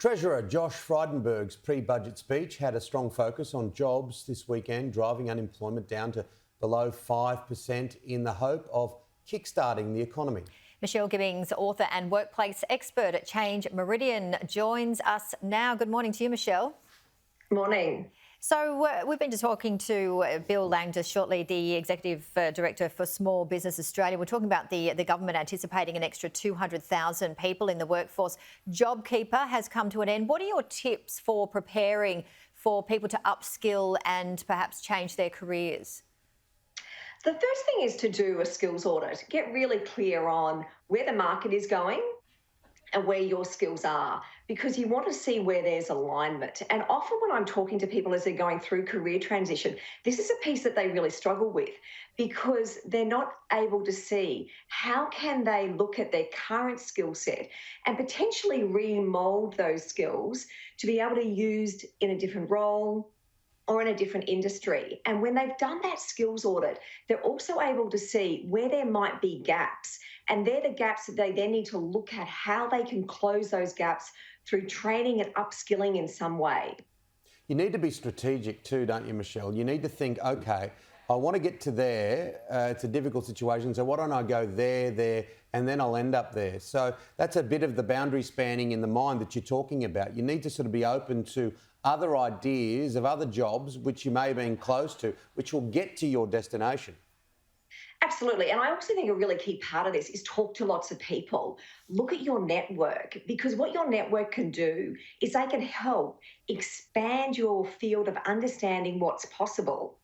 Treasurer Josh Frydenberg's pre-budget speech had a strong focus on jobs this weekend, driving unemployment down to below 5% in the hope of kickstarting the economy. Michelle Gibbings, author and workplace expert at Change Meridian, joins us now. Good morning to you, Michelle. Morning. So we've been just talking to Bill Lang just shortly, the Executive Director for Small Business Australia. We're talking about the government anticipating an extra 200,000 people in the workforce. JobKeeper has come to an end. What are your tips for preparing for people to upskill and perhaps change their careers? The first thing is to do a skills audit. Get really clear on where the market is going and where your skills are, because you want to see where there's alignment. And often when I'm talking to people as they're going through career transition, this is a piece that they really struggle with, because they're not able to see how can they look at their current skill set and potentially remold those skills to be able to use in a different role or in a different industry. And when they've done that skills audit, they're also able to see where there might be gaps. And they're the gaps that they then need to look at how they can close those gaps through training and upskilling in some way. You need to be strategic too, don't you, Michelle? You need to think, okay, I want to get to there. It's a difficult situation, so why don't I go there, and then I'll end up there. So that's a bit of the boundary spanning in the mind that you're talking about. You need to sort of be open to other ideas of other jobs which you may have been close to, which will get to your destination. Absolutely. And I also think a really key part of this is talk to lots of people. Look at your network, because what your network can do is they can help expand your field of understanding what's possible.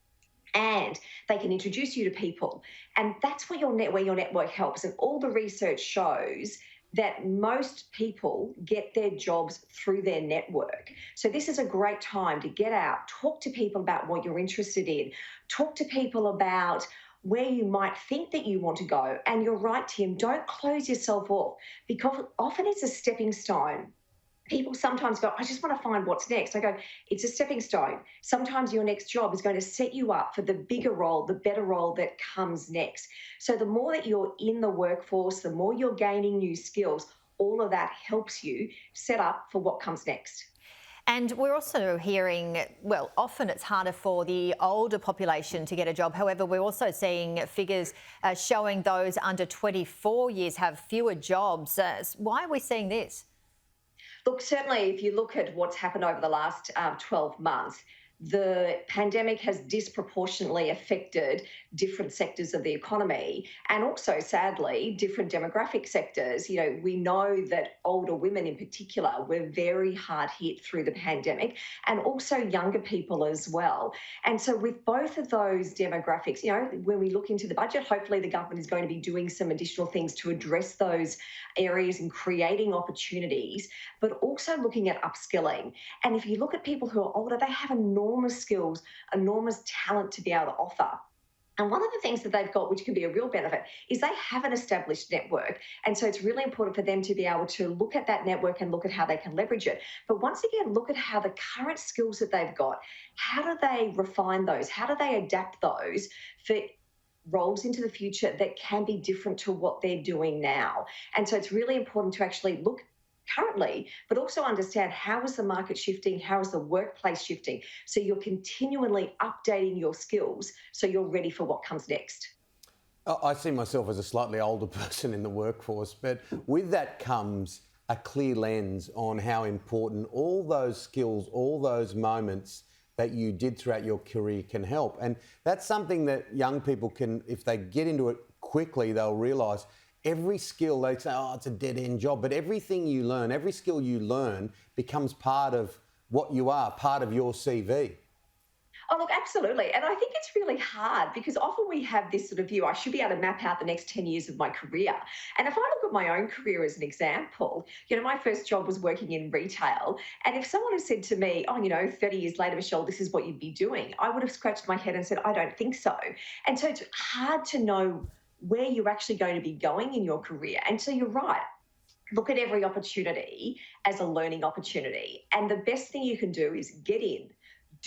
And they can introduce you to people. And that's where your network helps. And all the research shows that most people get their jobs through their network. So this is a great time to get out, talk to people about what you're interested in, talk to people about where you might think that you want to go. And you're right, Tim, don't close yourself off, because often it's a stepping stone. People sometimes go, I just want to find what's next. I go, it's a stepping stone. Sometimes your next job is going to set you up for the bigger role, the better role that comes next. So the more that you're in the workforce, the more you're gaining new skills, all of that helps you set up for what comes next. And we're also hearing, well, often it's harder for the older population to get a job. However, we're also seeing figures showing those under 24 years have fewer jobs. Why are we seeing this? Look, certainly if you look at what's happened over the last 12 months, the pandemic has disproportionately affected different sectors of the economy, and also, sadly, different demographic sectors. You know, we know that older women in particular were very hard hit through the pandemic, and also younger people as well. And so with both of those demographics, you know, when we look into the budget, hopefully the government is going to be doing some additional things to address those areas and creating opportunities, but also looking at upskilling. And if you look at people who are older, they have enormous skills, enormous talent to be able to offer. And one of the things that they've got, which can be a real benefit, is they have an established network. And so it's really important for them to be able to look at that network and look at how they can leverage it. But once again, look at how the current skills that they've got, how do they refine those? How do they adapt those for roles into the future that can be different to what they're doing now? And so it's really important to actually look currently, but also understand how is the market shifting, how is the workplace shifting, so you're continually updating your skills so you're ready for what comes next. I see myself as a slightly older person in the workforce, but with that comes a clear lens on how important all those skills, all those moments that you did throughout your career can help. And that's something that young people can, if they get into it quickly, they'll realise every skill, they say, oh, it's a dead-end job, but everything you learn, every skill you learn becomes part of what you are, part of your CV. Oh, look, absolutely. And I think it's really hard, because often we have this sort of view, I should be able to map out the next 10 years of my career. And if I look at my own career as an example, you know, my first job was working in retail. And if someone had said to me, oh, you know, 30 years later, Michelle, this is what you'd be doing, I would have scratched my head and said, I don't think so. And so it's hard to know where you're actually going to be going in your career. And so you're right. Look at every opportunity as a learning opportunity. And the best thing you can do is get in,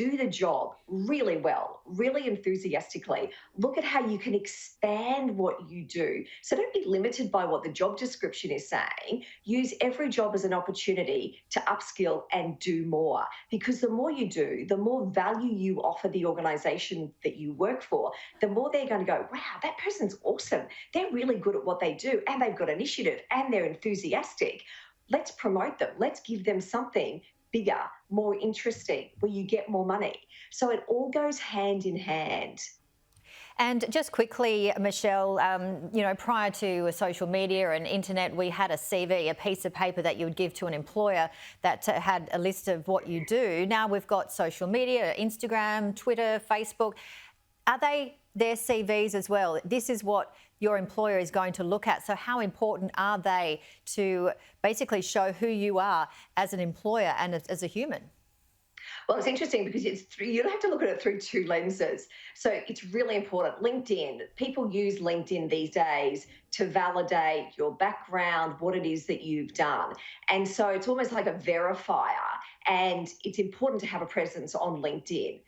do the job really well, really enthusiastically. Look at how you can expand what you do. So don't be limited by what the job description is saying. Use every job as an opportunity to upskill and do more. Because the more you do, the more value you offer the organisation that you work for, the more they're going to go, wow, that person's awesome. They're really good at what they do and they've got initiative and they're enthusiastic. Let's promote them. Let's give them something bigger, more interesting, where you get more money. So it all goes hand in hand. And just quickly, Michelle, prior to social media and internet, we had a CV, a piece of paper that you would give to an employer that had a list of what you do. Now we've got social media, Instagram, Twitter, Facebook. Are they their CVs as well? This is what your employer is going to look at. So how important are they to basically show who you are as an employer and as a human? Well, it's interesting because you have to look at it through two lenses. So it's really important. LinkedIn, people use LinkedIn these days to validate your background, what it is that you've done. And so it's almost like a verifier, and it's important to have a presence on LinkedIn.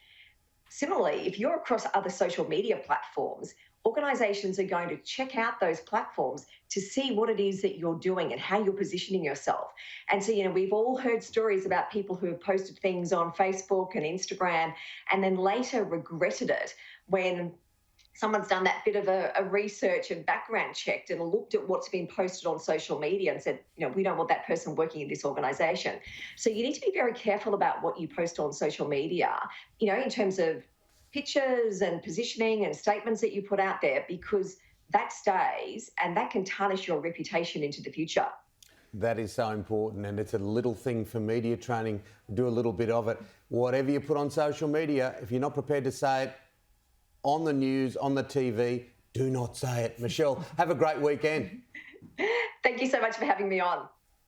Similarly, if you're across other social media platforms, organisations are going to check out those platforms to see what it is that you're doing and how you're positioning yourself. And so, we've all heard stories about people who have posted things on Facebook and Instagram and then later regretted it when someone's done that bit of a research and background checked and looked at what's been posted on social media and said, we don't want that person working in this organisation. So you need to be very careful about what you post on social media, in terms of pictures and positioning and statements that you put out there, because that stays and that can tarnish your reputation into the future. That is so important, and it's a little thing for media training. Do a little bit of it. Whatever you put on social media, if you're not prepared to say it on the news, on the TV, do not say it. Michelle, have a great weekend. Thank you so much for having me on.